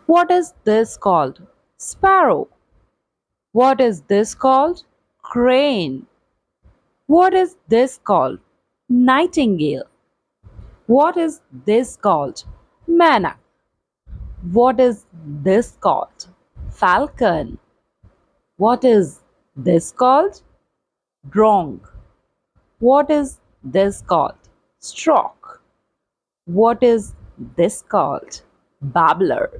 What is this called? Sparrow. What is this called? Crane. What is this called? Nightingale. What is this called? Manna. What is this called? Falcon. What is this called? Drong. What is this called? Stork. What is this called? Babbler.